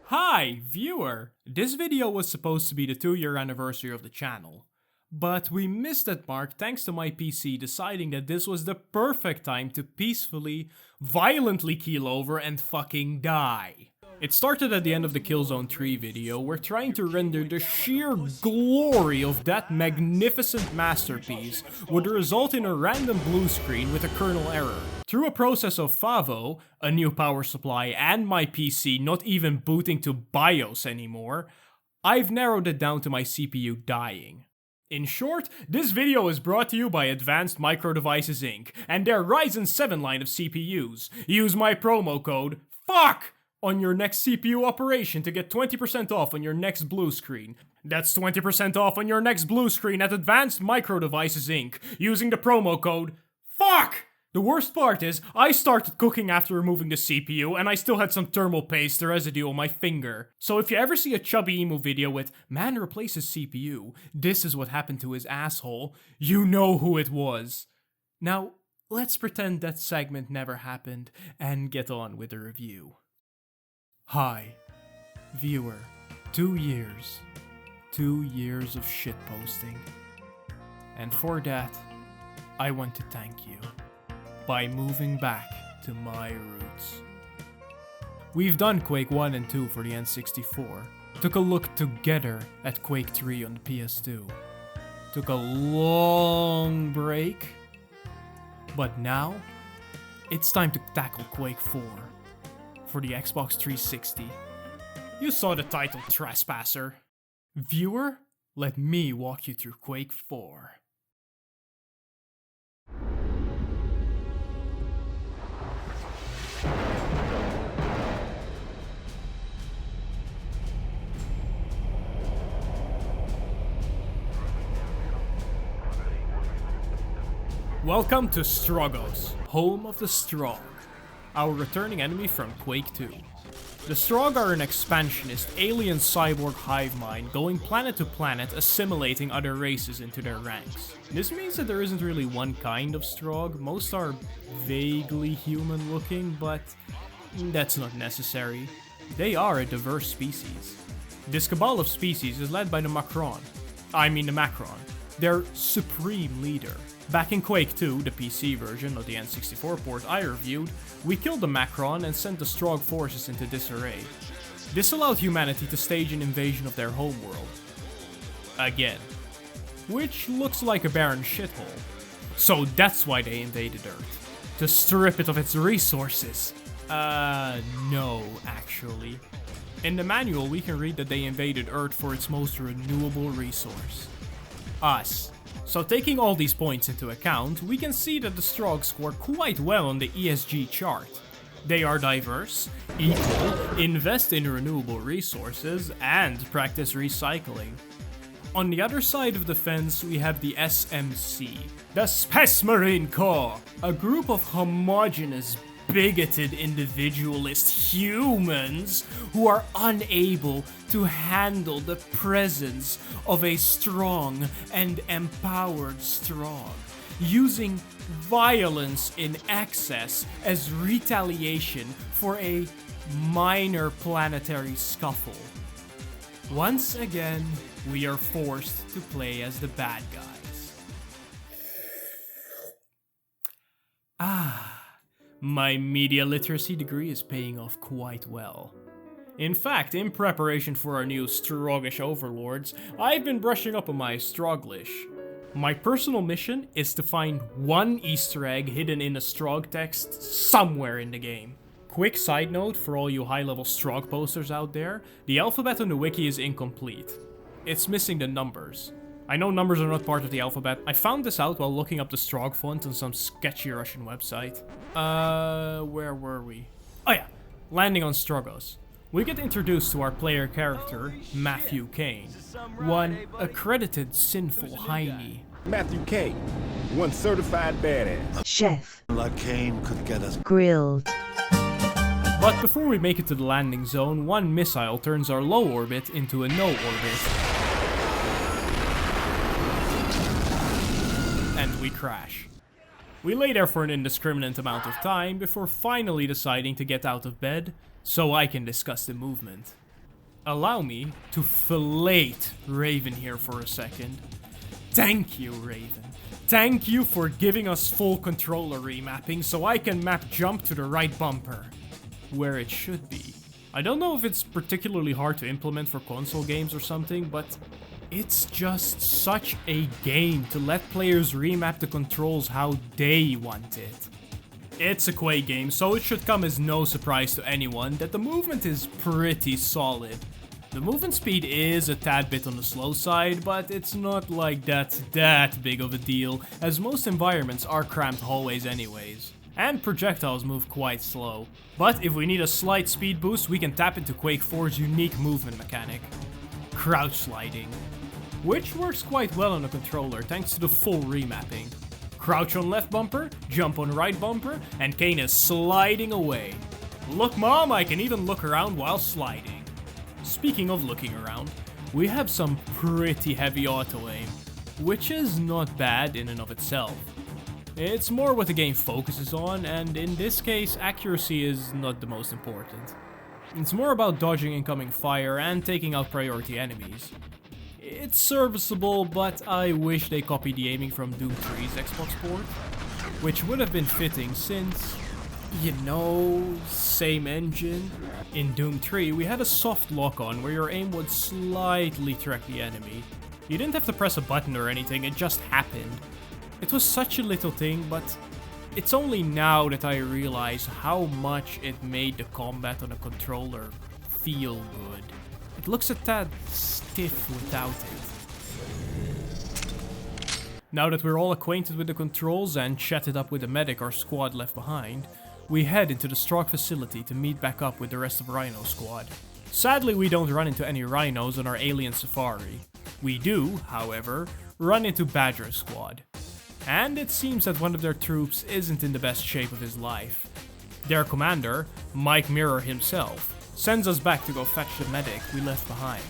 Hi, viewer! This video was supposed to be the 2-year anniversary of the channel. But we missed that mark thanks to my PC deciding that this was the perfect time to peacefully, violently keel over and fucking die. It started at the end of the Killzone 3 video, where trying to render the sheer glory of that magnificent masterpiece would result in a random blue screen with a kernel error. Through a process of Favo, a new power supply, and my PC not even booting to BIOS anymore, I've narrowed it down to my CPU dying. In short, this video is brought to you by Advanced Micro Devices Inc. and their Ryzen 7 line of CPUs. Use my promo code FUCK on your next CPU operation to get 20% off on your next blue screen. That's 20% off on your next blue screen at Advanced Micro Devices Inc. using the promo code FUCK! The worst part is, I started cooking after removing the CPU and I still had some thermal paste residue on my finger. So if you ever see a chubby emo video with "man replaces CPU, this is what happened to his asshole," you know who it was. Now, let's pretend that segment never happened and get on with the review. Hi, viewer. 2 years. 2 years of shitposting. And for that, I want to thank you by moving back to my roots. We've done Quake 1 and 2 for the N64, took a look together at Quake 3 on the PS2, took a long break, but now, it's time to tackle Quake 4 for the Xbox 360. You saw the title, Trespasser. Viewer, let me walk you through Quake 4. Welcome to Stroggos, home of the Strog, our returning enemy from Quake 2. The Strog are an expansionist, alien cyborg hive mind going planet to planet, assimilating other races into their ranks. This means that there isn't really one kind of Strog. Most are vaguely human looking, but that's not necessary. They are a diverse species. This cabal of species is led by the Makron, their supreme leader. Back in Quake 2, the PC version of the N64 port I reviewed, we killed the Makron and sent the Strog forces into disarray. This allowed humanity to stage an invasion of their homeworld. Again. Which looks like a barren shithole. So that's why they invaded Earth. To strip it of its resources. No, actually. In the manual we can read that they invaded Earth for its most renewable resource. Us. So taking all these points into account, we can see that the Strog score quite well on the ESG chart. They are diverse, equal, invest in renewable resources, and practice recycling. On the other side of the fence, we have the SMC, the Space Marine Corps, a group of homogeneous, bigoted individualist humans who are unable to handle the presence of a strong and empowered Strog, using violence in excess as retaliation for a minor planetary scuffle. Once again, we are forced to play as the bad guys. My media literacy degree is paying off quite well. In fact, in preparation for our new Stroggish overlords, I've been brushing up on my Stroglish. My personal mission is to find one Easter egg hidden in a Strog text somewhere in the game. Quick side note for all you high-level Strog posters out there, the alphabet on the wiki is incomplete. It's missing the numbers. I know numbers are not part of the alphabet. I found this out while looking up the Strog font on some sketchy Russian website. Where were we? Oh yeah, landing on Stroggos. We get introduced to our player character, Matthew Kane, one accredited sinful hiney. Matthew Kane, one certified badass. Chef. Like Kane could get us Grilled. But before we make it to the landing zone, one missile turns our low orbit into a no orbit. And we crash. We lay there for an indiscriminate amount of time before finally deciding to get out of bed so I can discuss the movement. Allow me to fillet Raven here for a second. Thank you, Raven. Thank you for giving us full controller remapping so I can map jump to the right bumper, where it should be. I don't know if it's particularly hard to implement for console games or something, but it's just such a game to let players remap the controls how they want it. It's a Quake game, so it should come as no surprise to anyone that the movement is pretty solid. The movement speed is a tad bit on the slow side, but it's not like that's that big of a deal, as most environments are cramped hallways anyways. And projectiles move quite slow. But if we need a slight speed boost, we can tap into Quake 4's unique movement mechanic, crouch sliding, which works quite well on a controller thanks to the full remapping. Crouch on left bumper, jump on right bumper, and Kane is sliding away. Look mom, I can even look around while sliding. Speaking of looking around, we have some pretty heavy auto aim, which is not bad in and of itself. It's more what the game focuses on, and in this case, accuracy is not the most important. It's more about dodging incoming fire and taking out priority enemies. It's serviceable, but I wish they copied the aiming from Doom 3's Xbox port, which would have been fitting since, you know, same engine. In Doom 3, we had a soft lock-on where your aim would slightly track the enemy. You didn't have to press a button or anything, it just happened. It was such a little thing, but it's only now that I realize how much it made the combat on a controller feel good. It looks a tad stiff without it. Now that we're all acquainted with the controls and chatted up with the medic our squad left behind, we head into the Strogged facility to meet back up with the rest of Rhino squad. Sadly, we don't run into any rhinos on our alien safari. We do, however, run into Badger squad. And it seems that one of their troops isn't in the best shape of his life. Their commander, Mike Mirror himself, sends us back to go fetch the medic we left behind.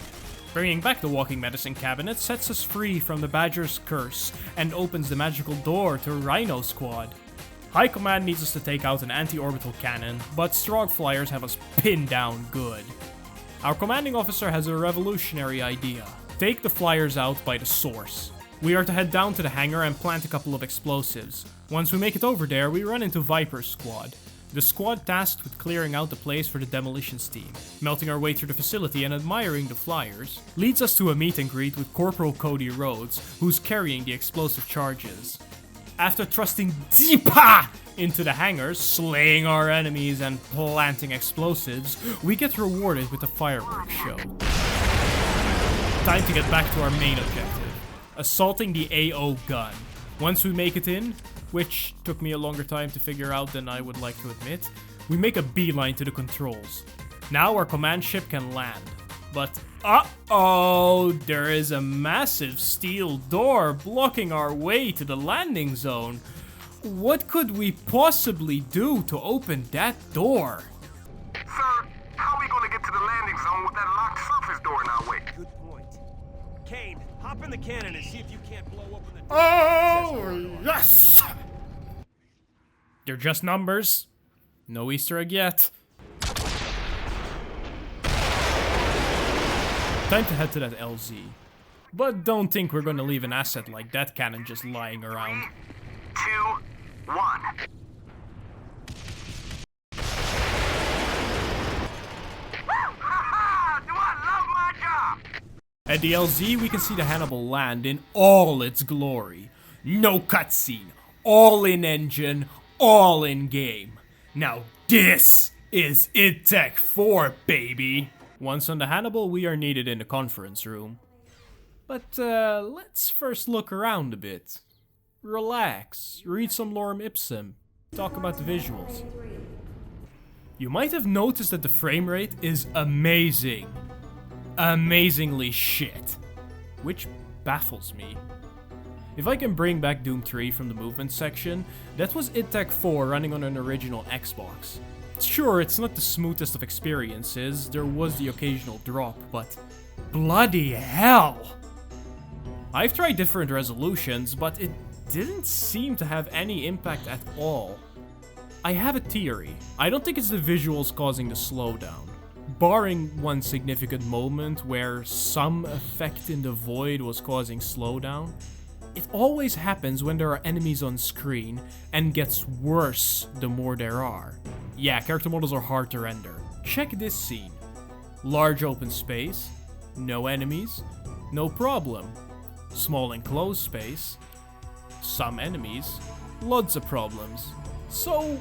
Bringing back the walking medicine cabinet sets us free from the Badger's curse and opens the magical door to Rhino squad. High Command needs us to take out an anti-orbital cannon, but Strogged flyers have us pinned down good. Our commanding officer has a revolutionary idea. Take the flyers out by the source. We are to head down to the hangar and plant a couple of explosives. Once we make it over there, we run into Viper's squad. The squad tasked with clearing out the place for the demolitions team. Melting our way through the facility and admiring the flyers leads us to a meet and greet with Corporal Cody Rhodes, who's carrying the explosive charges. After thrusting deeper into the hangars, slaying our enemies and planting explosives, we get rewarded with a fireworks show. Time to get back to our main objective, assaulting the AO gun. Once we make it in, which took me a longer time to figure out than I would like to admit, we make a beeline to the controls. Now our command ship can land. But uh-oh, there is a massive steel door blocking our way to the landing zone. What could we possibly do to open that door? Sir, how are we gonna get to the landing zone with that locked surface door in our way? Good point. Kane, hop in the cannon and see if you can't blow open the door. Oh, yes! They're just numbers. No Easter egg yet. Time to head to that LZ. But don't think we're gonna leave an asset like that cannon just lying around. 3, 2, 1. Do I love my job? At the LZ, we can see the Hannibal land in all its glory. No cutscene, all in engine, all in game. Now this is id Tech 4, baby! Once on the Hannibal, we are needed in the conference room. But let's first look around a bit. Relax, read some lorem ipsum, talk about the visuals. You might have noticed that the frame rate is amazing. Amazingly shit. Which baffles me. If I can bring back Doom 3 from the movement section, that was id Tech 4 running on an original Xbox. Sure, it's not the smoothest of experiences, there was the occasional drop, but bloody hell! I've tried different resolutions, but it didn't seem to have any impact at all. I have a theory. I don't think it's the visuals causing the slowdown. Barring one significant moment where some effect in the void was causing slowdown, it always happens when there are enemies on screen and gets worse the more there are. Yeah, character models are hard to render. Check this scene. Large open space, no enemies, no problem. Small enclosed space, some enemies, loads of problems. So,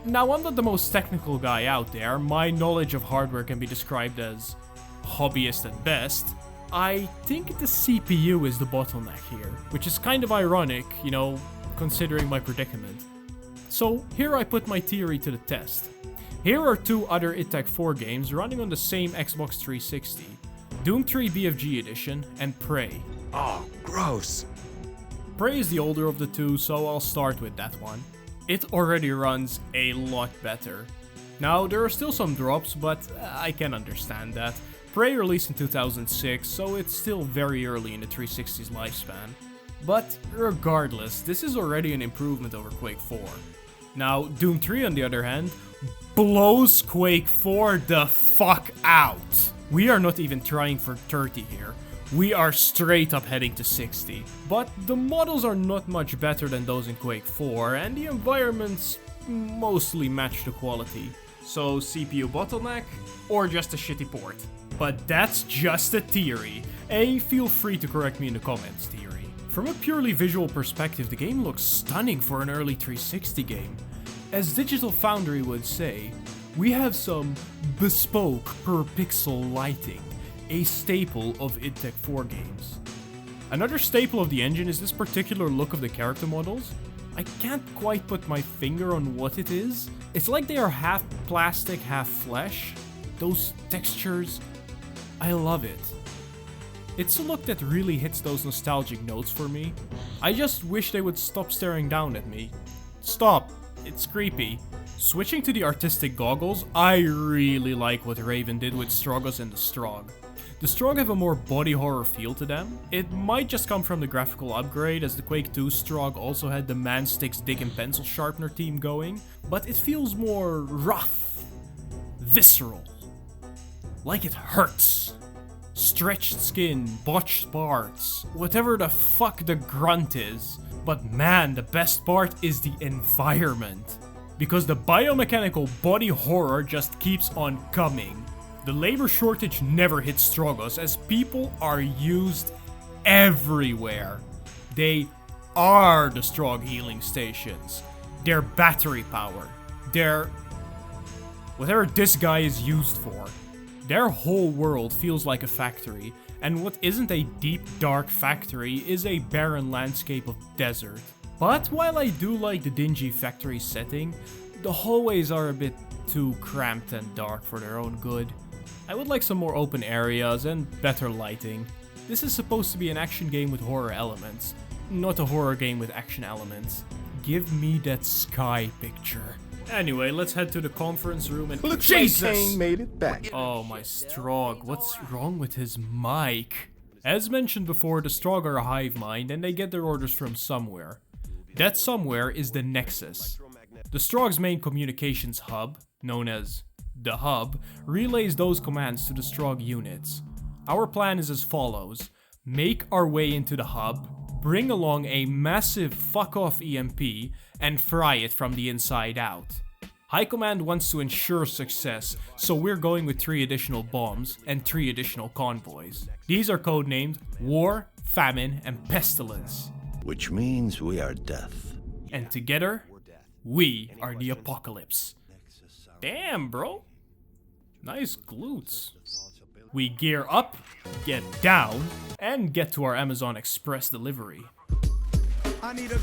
now I'm not the most technical guy out there, my knowledge of hardware can be described as hobbyist at best. I think the CPU is the bottleneck here, which is kind of ironic, you know, considering my predicament. So here I put my theory to the test. Here are two other id Tech 4 games running on the same Xbox 360, Doom 3 BFG Edition and Prey. Oh, gross. Prey is the older of the two, so I'll start with that one. It already runs a lot better. Now, there are still some drops, but I can understand that. Prey released in 2006, so it's still very early in the 360's lifespan. But regardless, this is already an improvement over Quake 4. Now, Doom 3 on the other hand, blows Quake 4 the fuck out. We are not even trying for 30 here. We are straight up heading to 60. But the models are not much better than those in Quake 4, and the environments mostly match the quality. So CPU bottleneck, or just a shitty port. But that's just a theory. Feel free to correct me in the comments, theory. From a purely visual perspective, the game looks stunning for an early 360 game. As Digital Foundry would say, we have some bespoke per pixel lighting, a staple of id Tech 4 games. Another staple of the engine is this particular look of the character models. I can't quite put my finger on what it is. It's like they are half plastic, half flesh. Those textures, I love it. It's a look that really hits those nostalgic notes for me. I just wish they would stop staring down at me. Stop, it's creepy. Switching to the artistic goggles, I really like what Raven did with Stroggos and the Strog. The Strog have a more body horror feel to them. It might just come from the graphical upgrade, as the Quake 2 Strog also had the Man Sticks Dig and Pencil Sharpener team going, but it feels more rough, visceral, like it hurts. Stretched skin, botched parts, whatever the fuck the grunt is. But man, the best part is the environment. Because the biomechanical body horror just keeps on coming. The labor shortage never hits Stroggos, as people are used everywhere. They are the Strog healing stations. Their battery power. Their whatever this guy is used for. Their whole world feels like a factory, and what isn't a deep, dark factory is a barren landscape of desert. But while I do like the dingy factory setting, the hallways are a bit too cramped and dark for their own good. I would like some more open areas and better lighting. This is supposed to be an action game with horror elements, not a horror game with action elements. Give me that sky picture. Anyway, let's head to the conference room and— Looks Jesus! like Kane made it back. Oh, my Strog, what's wrong with his mic? As mentioned before, the Strog are a hive mind and they get their orders from somewhere. That somewhere is the Nexus. The Strog's main communications hub, known as the Hub, relays those commands to the Strog units. Our plan is as follows: make our way into the Hub, bring along a massive fuck-off EMP, and fry it from the inside out. High Command wants to ensure success, so we're going with 3 additional bombs and 3 additional convoys. These are codenamed War, Famine, and Pestilence. Which means we are death. And together, we are the apocalypse. Damn, bro. Nice glutes. We gear up, get down, and get to our Amazon Express delivery.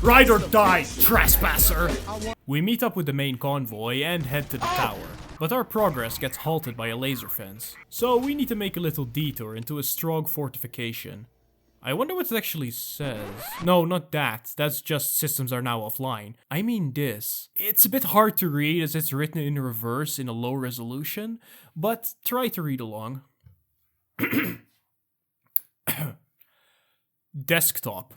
Ride or die, trespasser! We meet up with the main convoy and head to the tower, but our progress gets halted by a laser fence, so we need to make a little detour into a Strog fortification. I wonder what it actually says. No, not that. That's just systems are now offline. I mean this. It's a bit hard to read as it's written in reverse in a low resolution, but try to read along. Desktop.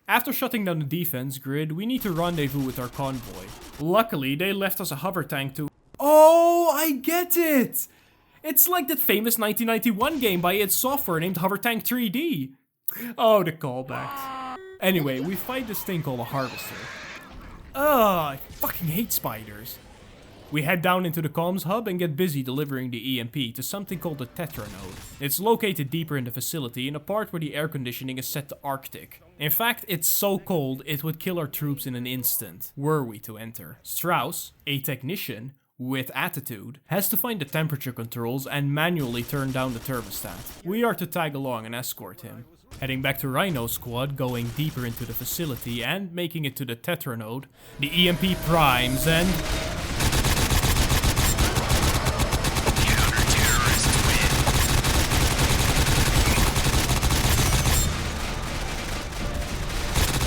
After shutting down the defense grid, we need to rendezvous with our convoy. Luckily, they left us a hover tank to... Oh, I get it! It's like that famous 1991 game by id Software named Hover Tank 3D. Oh, the callbacks. Anyway, we fight this thing called a harvester. Ugh, I fucking hate spiders. We head down into the comms hub and get busy delivering the EMP to something called the Tertra node. It's located deeper in the facility in a part where the air conditioning is set to Arctic. In fact, it's so cold it would kill our troops in an instant, were we to enter. Strauss, a technician with attitude, has to find the temperature controls and manually turn down the thermostat. We are to tag along and escort him. Heading back to Rhino's squad, going deeper into the facility and making it to the Tertra node, the EMP primes and...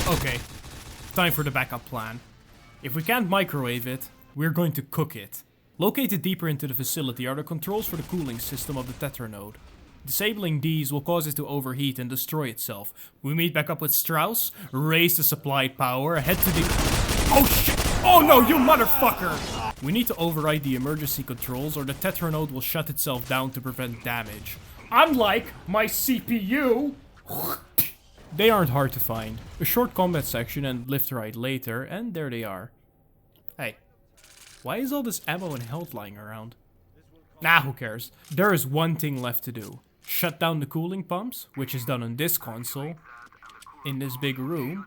Okay, time for the backup plan. If we can't microwave it, we're going to cook it. Located deeper into the facility are the controls for the cooling system of the Tertra node. Disabling these will cause it to overheat and destroy itself. We meet back up with Strauss, raise the supplied power, head to the... Oh shit! Oh no, you motherfucker! We need to override the emergency controls or the Tertra node will shut itself down to prevent damage. Unlike my CPU... They aren't hard to find. A short combat section and lift ride later, and there they are. Hey, why is all this ammo and health lying around? Nah, who cares? There is one thing left to do. Shut down the cooling pumps, which is done on this console, in this big room,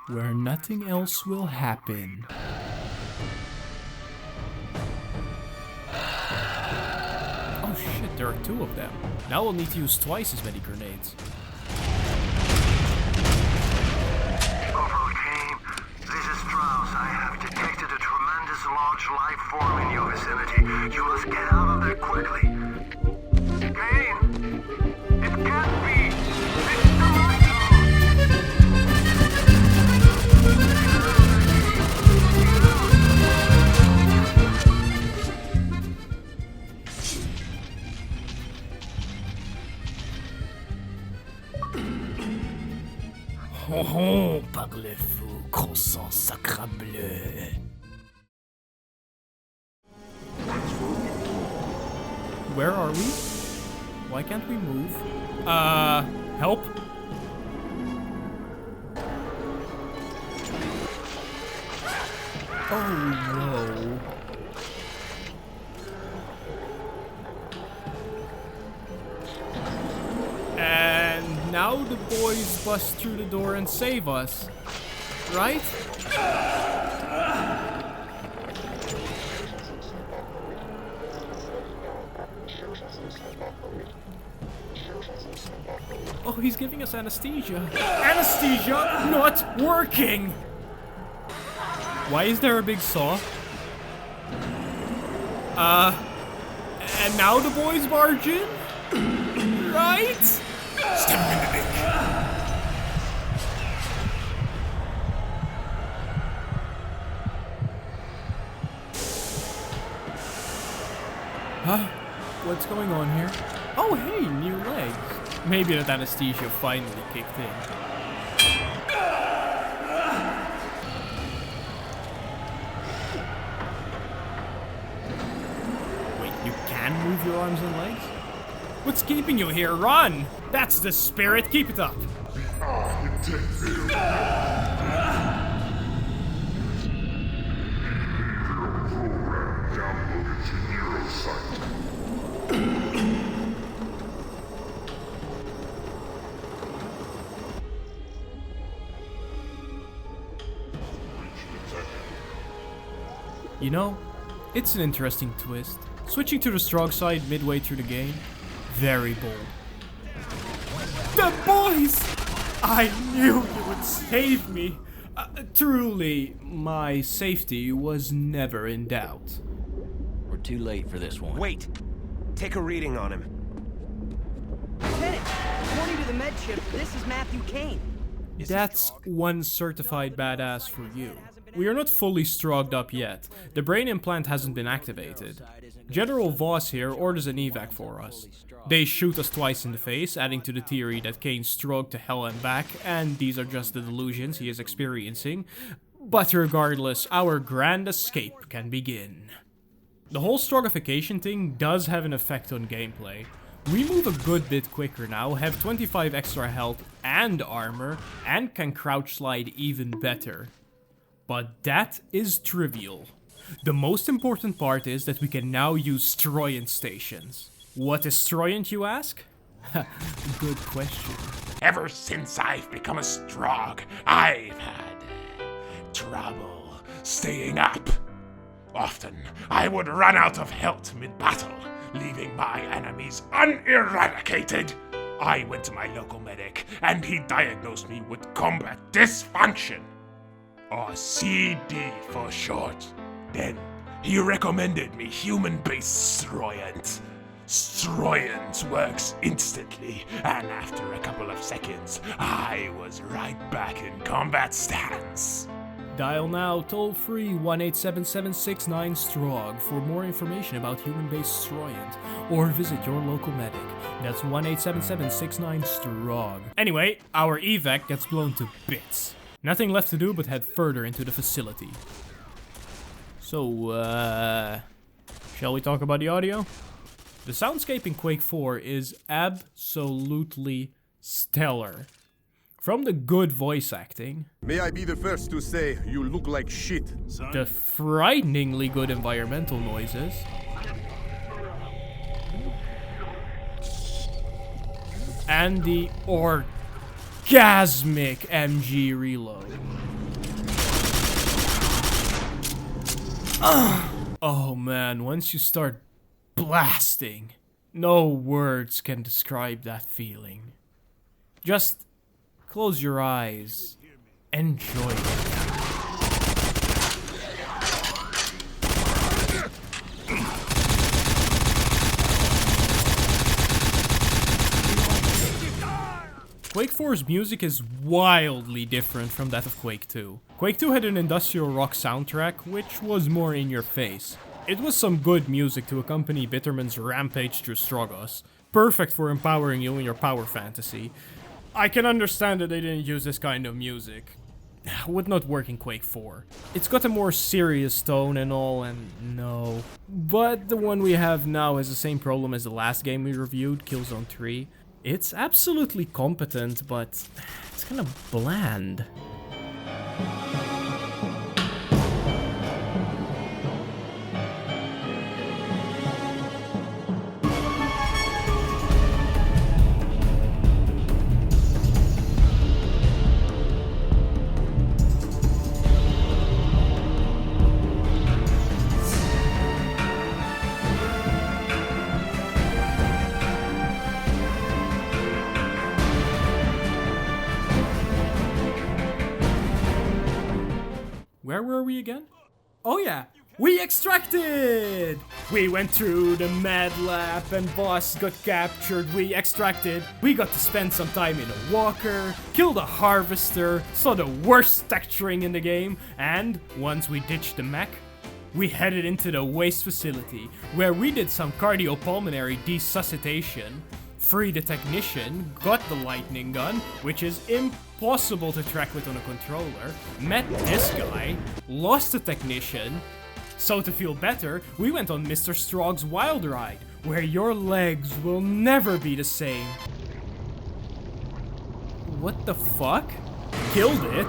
where nothing else will happen. Oh shit, there are two of them. Now we'll need to use twice as many grenades. I have detected a tremendous large life form in your vicinity. You must get out of there quickly. Kane! It can't be! It's Oh, parlez-vous, croissant sacre bleu. Where are we? Why can't we move? Help? Oh no. And now the boys bust through the door and save us, right? Oh, he's giving us anesthesia. Anesthesia not working! Why is there a big saw? And now the boys barge in? Right? Step in the dick. Huh? What's going on here? Oh, hey, new legs. Maybe that anesthesia finally kicked in. Wait, you can move your arms and legs? What's keeping you here? Run! That's the spirit. Keep it up. You know, it's an interesting twist. Switching to the Strogged side midway through the game, very bold. The boys! I knew you would save me. Truly, my safety was never in doubt. We're too late for this one. Wait! Take a reading on him. Lieutenant, according to the med chip, this is Matthew Kane. That's one certified badass for you. We are not fully strogged up yet. The brain implant hasn't been activated. General Voss here orders an evac for us. They shoot us twice in the face, adding to the theory that Kane's strogged to hell and back, and these are just the delusions he is experiencing. But regardless, our grand escape can begin. The whole stroggification thing does have an effect on gameplay. We move a good bit quicker now, have 25 extra health and armor, and can crouch slide even better. But that is trivial. The most important part is that we can now use Stroyant stations. What is Stroyant, you ask? Good question. Ever since I've become a Strog, I've had trouble staying up. Often, I would run out of health mid-battle, leaving my enemies uneradicated. I went to my local medic, and he diagnosed me with combat dysfunction, or CD for short. Then, he recommended me human-based Stroyant. Stroyant works instantly, and after a couple of seconds, I was right back in combat stance. Dial now toll-free 1-877-69-STROG for more information about human-based Stroyant, or visit your local medic. That's 1-877-69-STROG. Anyway, our evac gets blown to bits. Nothing left to do but head further into the facility. So, shall we talk about the audio? The soundscape in Quake 4 is absolutely stellar. From the good voice acting, May I be the first to say you look like shit. the frighteningly good environmental noises, and the orgasmic MG reload. Oh man, once you start blasting, no words can describe that feeling. Just close your eyes, enjoy it. Quake 4's music is wildly different from that of Quake 2. Quake 2 had an industrial rock soundtrack, which was more in your face. It was some good music to accompany Bitterman's rampage through Stroggos, perfect for empowering you in your power fantasy. I can understand that they didn't use this kind of music. Would not work in Quake 4. It's got a more serious tone and all, and no. But the one we have now has the same problem as the last game we reviewed, Killzone 3. It's absolutely competent, but it's kind of bland. Where were we again? Oh yeah, we extracted! We went through the mad lab and boss got captured, we extracted. We got to spend some time in a walker, killed a harvester, saw the worst texturing in the game, and once we ditched the mech, we headed into the waste facility, where we did some cardiopulmonary desuscitation, freed the technician, got the lightning gun, which is impossible to track with on a controller, met this guy, lost the technician. So to feel better, we went on Mr. Strogg's wild ride, where your legs will never be the same. What the fuck? Killed it?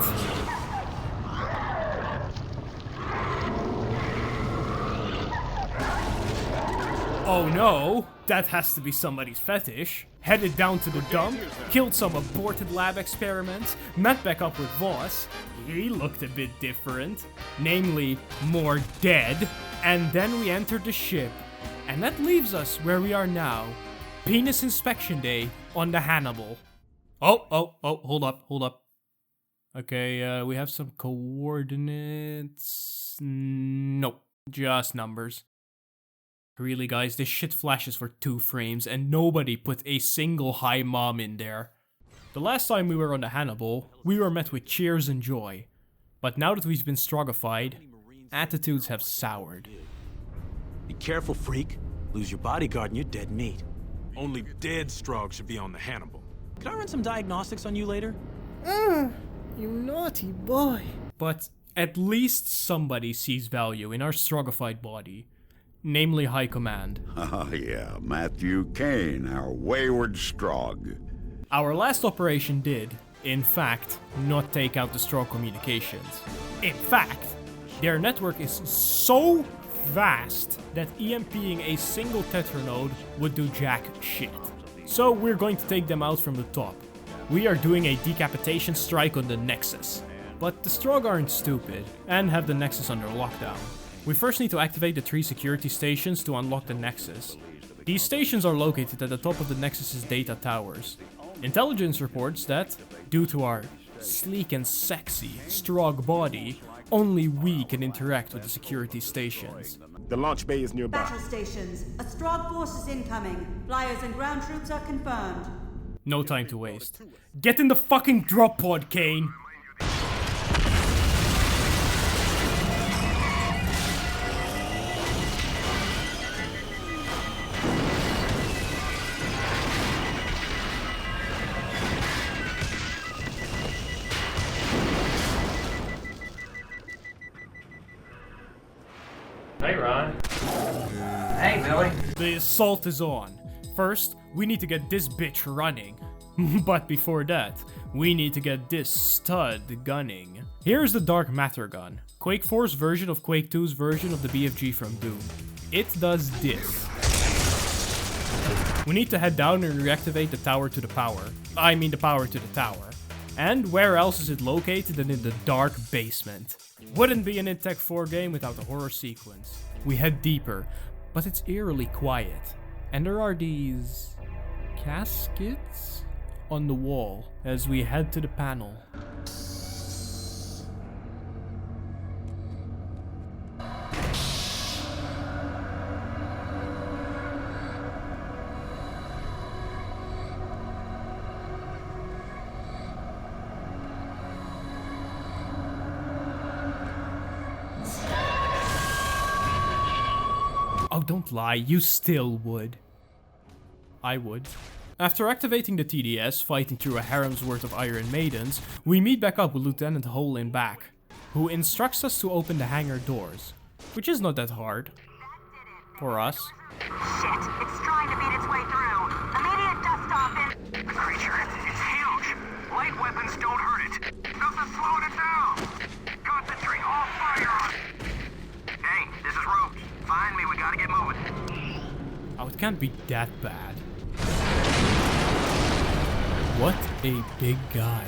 Oh no, that has to be somebody's fetish. Headed down to the dump, killed some aborted lab experiments, met back up with Voss. He looked a bit different, namely, more dead. And then we entered the ship. And that leaves us where we are now. Penis Inspection Day on the Hannibal. Oh, hold up. Okay, we have some coordinates. Nope, just numbers. Really guys, this shit flashes for 2 frames and nobody put a single hi mom in there. The last time we were on the Hannibal, we were met with cheers and joy. But now that we've been Strogified, attitudes have soured. Be careful, freak. Lose your bodyguard and you're dead meat. Only dead Strog should be on the Hannibal. Could I run some diagnostics on you later? You naughty boy. But at least somebody sees value in our Strogified body. Namely High Command. Oh yeah, Matthew Kane, our wayward Strog. Our last operation did, in fact, not take out the Strog communications. In fact, their network is so vast that EMPing a single Tertra node would do jack shit. So we're going to take them out from the top. We are doing a decapitation strike on the Nexus. But the Strog aren't stupid, and have the Nexus under lockdown. We first need to activate the 3 security stations to unlock the Nexus. These stations are located at the top of the Nexus's data towers. Intelligence reports that, due to our sleek and sexy Strog body, only we can interact with the security stations. The launch bay is nearby. Battle stations. A Strog force is incoming. Flyers and ground troops are confirmed. No time to waste. Get in the fucking drop pod, Kane! Hey, Ron. Hey, Billy. The assault is on. First, we need to get this bitch running. But before that, we need to get this stud gunning. Here's the Dark Matter gun. Quake 4's version of Quake 2's version of the BFG from Doom. It does this. We need to head down and reactivate the tower to the power. I mean the power to the tower. And where else is it located than in the dark basement? Wouldn't be an Intech 4 game without a horror sequence. We head deeper, but it's eerily quiet. And there are these caskets on the wall as we head to the panel. Oh, don't lie, you still would. I would. After activating the TDS, fighting through a harem's worth of Iron Maidens, we meet back up with Lieutenant Hole in back, who instructs us to open the hangar doors, which is not that hard. For us. Shit, it's trying to beat its way through. Immediate dust off and... The creature, it's huge. Light weapons don't hurt it. Nothing's slowing it down. Concentrate all fire on it. Hey, this is Roach. Find me, we gotta get moving. Oh, it can't be that bad. What a big guy.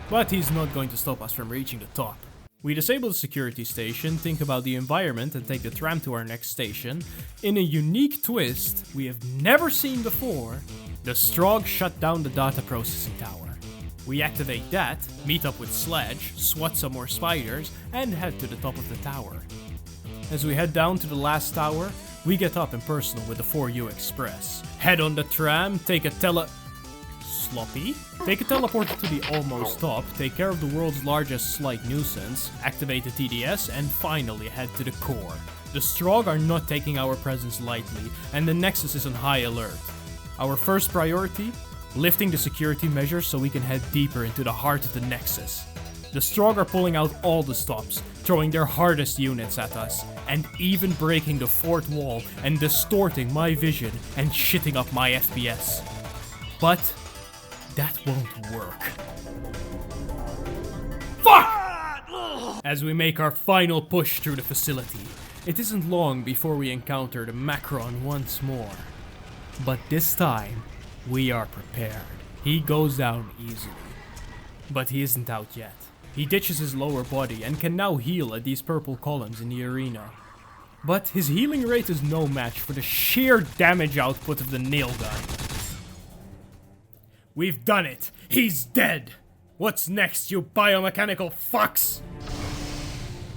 But he's not going to stop us from reaching the top. We disable the security station, think about the environment and take the tram to our next station. In a unique twist we have never seen before, the Strog shut down the data processing tower. We activate that, meet up with Sledge, swat some more spiders, and head to the top of the tower. As we head down to the last tower, we get up in personal with the 4U Express. Head on the tram, take a Sloppy? Take a teleporter to the almost top, take care of the world's largest slight nuisance, activate the TDS, and finally head to the core. The Strog are not taking our presence lightly, and the Nexus is on high alert. Our first priority? Lifting the security measures so we can head deeper into the heart of the Nexus. The Strog are pulling out all the stops, throwing their hardest units at us, and even breaking the fourth wall and distorting my vision and shitting up my FPS. But that won't work. Fuck! As we make our final push through the facility, it isn't long before we encounter the Makron once more. But this time, we are prepared. He goes down easily. But he isn't out yet. He ditches his lower body and can now heal at these purple columns in the arena. But his healing rate is no match for the sheer damage output of the nail gun. We've done it! He's dead! What's next, you biomechanical fucks?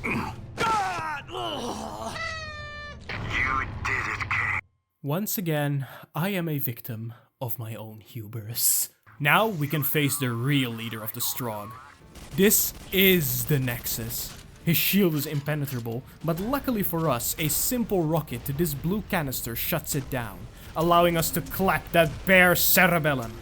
You did it, King. Once again, I am a victim of my own hubris. Now we can face the real leader of the Strog. This is the Nexus. His shield is impenetrable, but luckily for us, a simple rocket to this blue canister shuts it down, allowing us to clap that bare cerebellum.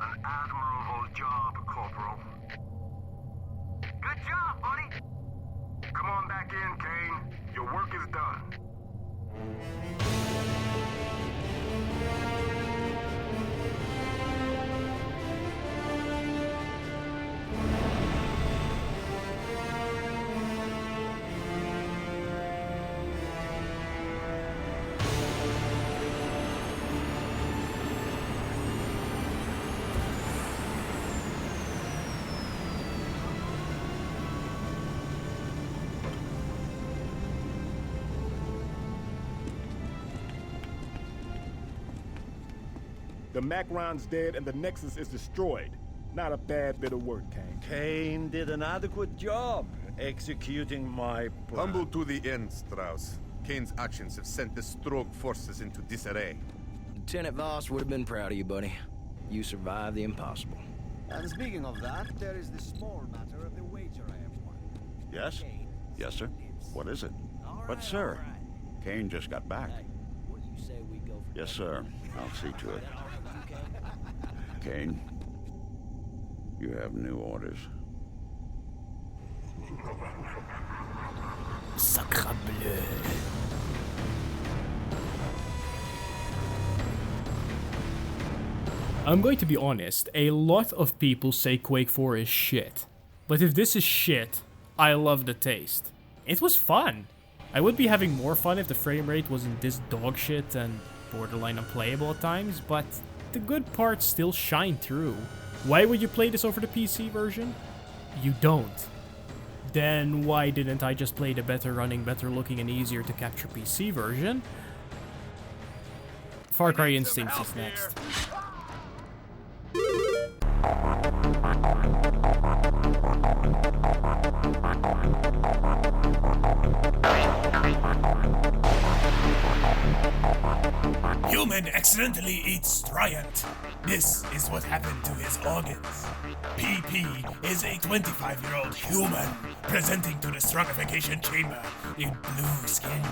An admirable job, Corporal. Good job, buddy! Come on back in, Kane. Your work is done. The Makron's dead and the Nexus is destroyed. Not a bad bit of work, Kane. Kane did an adequate job executing my plan. Humble to the end, Strauss. Kane's actions have sent the Strogged forces into disarray. Lieutenant Voss would have been proud of you, buddy. You survived the impossible. And speaking of that, there is the small matter of the wager I have won. Yes? Yes, sir. What is it? But, sir, Kane just got back. What do you say we go for? Yes, sir. I'll see to it. Kane, you have new orders. Sacre bleu. I'm going to be honest, a lot of people say Quake 4 is shit. But if this is shit, I love the taste. It was fun. I would be having more fun if the frame rate wasn't this dog shit and borderline unplayable at times, but the good parts still shine through. Why would you play this over the PC version? You don't. Then why didn't I just play the better running, better looking and easier to capture PC version? Far Cry Instincts is next. Human accidentally eats Striant. This is what happened to his organs. PP is a 25-year-old human presenting to the Strongification chamber in blue skin.